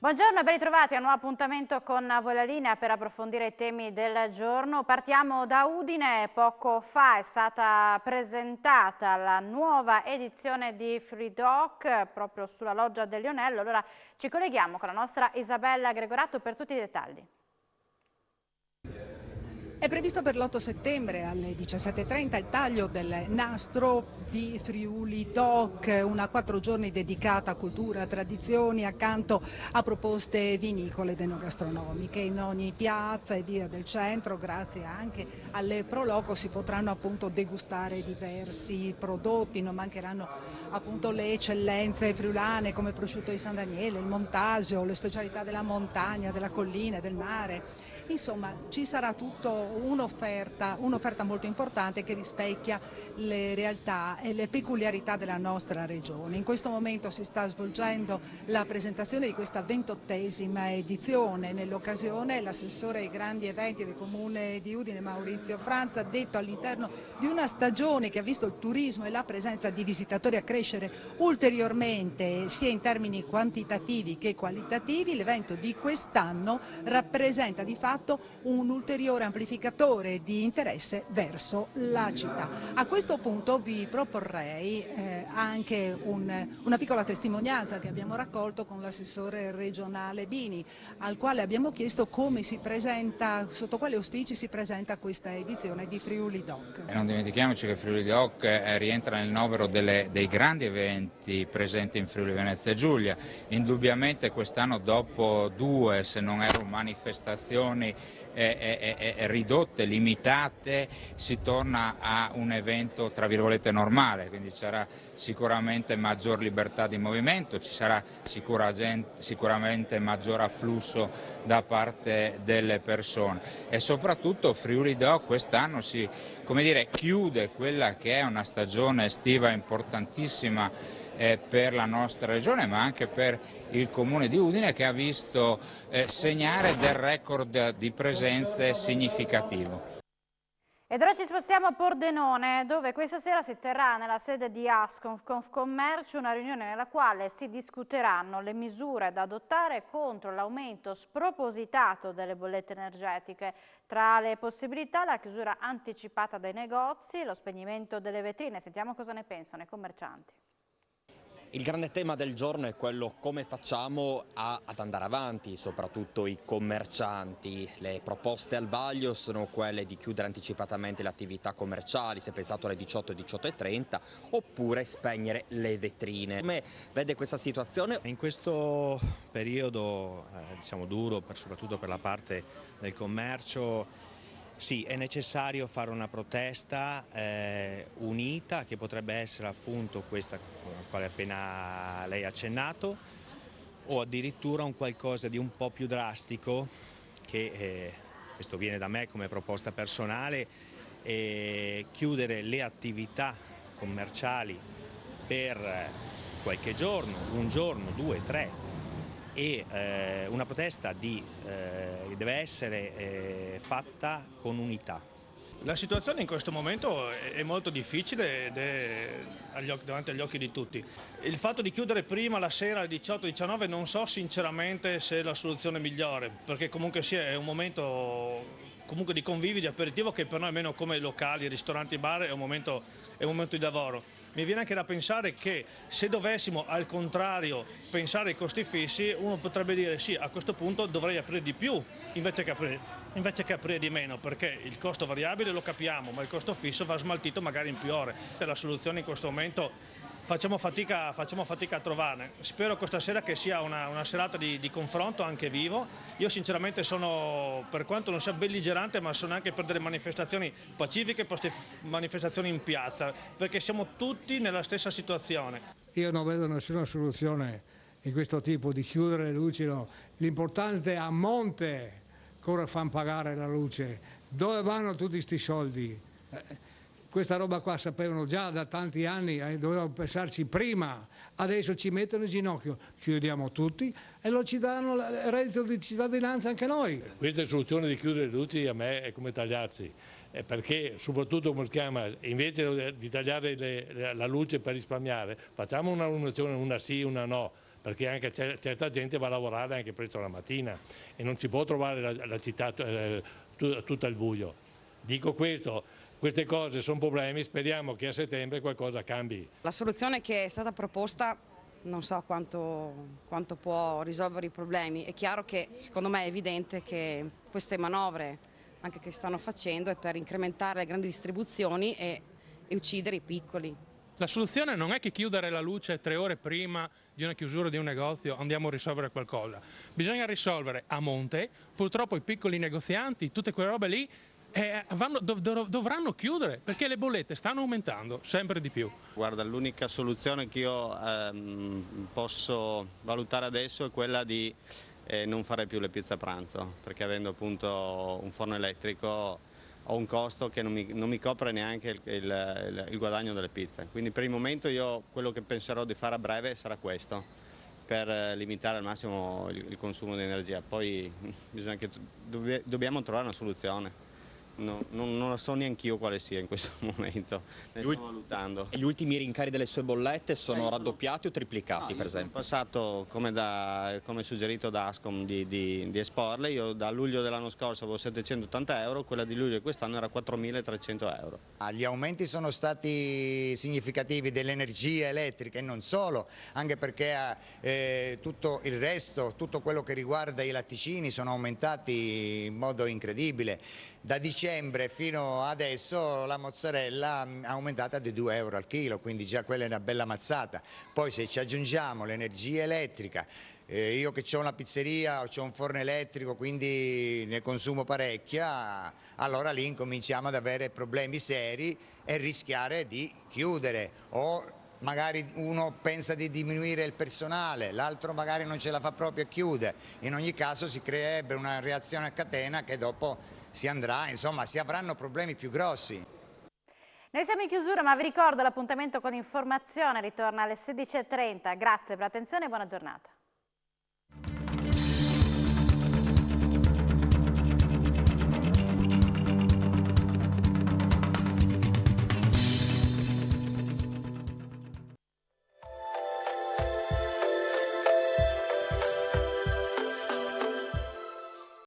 Buongiorno e ben ritrovati a un nuovo appuntamento con Voi la Linea per approfondire i temi del giorno. Partiamo da Udine. Poco fa è stata presentata la nuova edizione di Freedoc proprio sulla loggia del Lionello. Allora ci colleghiamo con la nostra Isabella Gregorato per tutti i dettagli. È previsto per l'8 settembre alle 17:30 il taglio del nastro di Friuli Doc, una 4 giorni dedicata a cultura, tradizioni, accanto a proposte vinicole ed enogastronomiche. In ogni piazza e via del centro, grazie anche alle Proloco, si potranno appunto degustare diversi prodotti, non mancheranno appunto le eccellenze friulane come il prosciutto di San Daniele, il montasio, le specialità della montagna, della collina e del mare. Insomma, ci sarà tutto un'offerta molto importante che rispecchia le realtà e le peculiarità della nostra regione. In questo momento si sta svolgendo la presentazione di questa 28ª edizione. Nell'occasione l'assessore ai grandi eventi del comune di Udine, Maurizio Franza, ha detto all'interno di una stagione che ha visto il turismo e la presenza di visitatori a crescere ulteriormente sia in termini quantitativi che qualitativi, l'evento di quest'anno rappresenta di fatto un ulteriore amplificatore di interesse verso la città. A questo punto vi proporrei anche una piccola testimonianza che abbiamo raccolto con l'assessore regionale Bini, al quale abbiamo chiesto come si presenta, sotto quali auspici si presenta questa edizione di Friuli Doc. E non dimentichiamoci che Friuli Doc rientra nel novero dei grandi eventi presenti in Friuli Venezia Giulia. Indubbiamente quest'anno, dopo due, se non erro, manifestazioni ridotte, limitate, si torna a un evento tra virgolette normale, quindi ci sarà sicuramente maggior libertà di movimento, ci sarà sicuramente maggior afflusso da parte delle persone e soprattutto Friuli Doc quest'anno chiude quella che è una stagione estiva importantissima per la nostra regione, ma anche per il comune di Udine, che ha visto segnare del record di presenze significativo. Ed ora ci spostiamo a Pordenone, dove questa sera si terrà nella sede di Asconfcommercio una riunione nella quale si discuteranno le misure da adottare contro l'aumento spropositato delle bollette energetiche. Tra le possibilità la chiusura anticipata dei negozi e lo spegnimento delle vetrine. Sentiamo cosa ne pensano i commercianti. Il grande tema del giorno è quello come facciamo ad andare avanti, soprattutto i commercianti. Le proposte al vaglio sono quelle di chiudere anticipatamente le attività commerciali, si è pensato alle 18 e 18:30, oppure spegnere le vetrine. Come vede questa situazione? In questo periodo duro, soprattutto per la parte del commercio, sì, è necessario fare una protesta unita, che potrebbe essere appunto questa alla quale appena lei ha accennato, o addirittura un qualcosa di un po' più drastico, che questo viene da me come proposta personale, chiudere le attività commerciali per qualche giorno, un giorno, 2, 3, e una protesta deve essere fatta con unità. La situazione in questo momento è molto difficile ed è davanti agli occhi di tutti. Il fatto di chiudere prima la sera alle 18-19 non so sinceramente se è la soluzione migliore, perché comunque sia è un momento di convivi, di aperitivo, che per noi, almeno come locali, ristoranti, bar, è un momento di lavoro. Mi viene anche da pensare che se dovessimo al contrario pensare ai costi fissi, uno potrebbe dire sì, a questo punto dovrei aprire di più invece che aprire di meno, perché il costo variabile lo capiamo, ma il costo fisso va smaltito magari in più ore. La soluzione in questo momento facciamo fatica a trovarne. Spero questa sera che sia una serata di confronto anche vivo. Io sinceramente sono, per quanto non sia belligerante, ma sono anche per delle manifestazioni pacifiche, manifestazioni in piazza, perché siamo tutti nella stessa situazione. Io non vedo nessuna soluzione in questo tipo di chiudere le luci, no. L'importante è a monte cosa fanno pagare la luce, dove vanno tutti questi soldi. Questa roba qua sapevano già da tanti anni, dovevano pensarci prima, adesso ci mettono in ginocchio, chiudiamo tutti e non ci danno il reddito di cittadinanza anche noi. Questa soluzione di chiudere le luci a me è come tagliarsi, perché soprattutto come si chiama, invece di tagliare la luce per risparmiare, facciamo una luminazione, una sì, una no, perché anche certa gente va a lavorare anche presto la mattina e non si può trovare la città tutta al buio. Dico questo, queste cose sono problemi, speriamo che a settembre qualcosa cambi. La soluzione che è stata proposta non so quanto può risolvere i problemi. È chiaro che, secondo me è evidente che queste manovre anche che stanno facendo è per incrementare le grandi distribuzioni e uccidere i piccoli. La soluzione non è che chiudere la luce 3 ore prima di una chiusura di un negozio andiamo a risolvere qualcosa. Bisogna risolvere a monte, purtroppo i piccoli negozianti, tutte quelle robe lì dovranno chiudere perché le bollette stanno aumentando sempre di più. Guarda, l'unica soluzione che io posso valutare adesso è quella di non fare più le pizze a pranzo, perché avendo appunto un forno elettrico ho un costo che non mi copre neanche il guadagno delle pizze. Quindi per il momento io quello che penserò di fare a breve sarà questo, per limitare al massimo il consumo di energia. Poi dobbiamo trovare una soluzione. Non la so neanch'io quale sia in questo momento, ne sto valutando. E gli ultimi rincari delle sue bollette sono raddoppiati o triplicati, per esempio? Sono passato, come suggerito da Ascom, di esporle. Io da luglio dell'anno scorso avevo 780 euro, quella di luglio di quest'anno era 4.300 euro. Gli aumenti sono stati significativi dell'energia elettrica e non solo, anche perché tutto il resto, tutto quello che riguarda i latticini sono aumentati in modo incredibile. Da dicembre fino adesso la mozzarella è aumentata di 2 euro al chilo, quindi già quella è una bella mazzata. Poi se ci aggiungiamo l'energia elettrica, io che ho una pizzeria, ho un forno elettrico, quindi ne consumo parecchia, allora lì incominciamo ad avere problemi seri e rischiare di chiudere. O magari uno pensa di diminuire il personale, l'altro magari non ce la fa proprio a chiudere. In ogni caso si creerebbe una reazione a catena che dopo si andrà, insomma, si avranno problemi più grossi. Noi siamo in chiusura, ma vi ricordo l'appuntamento con Informazione ritorna alle 16:30. Grazie per l'attenzione e buona giornata.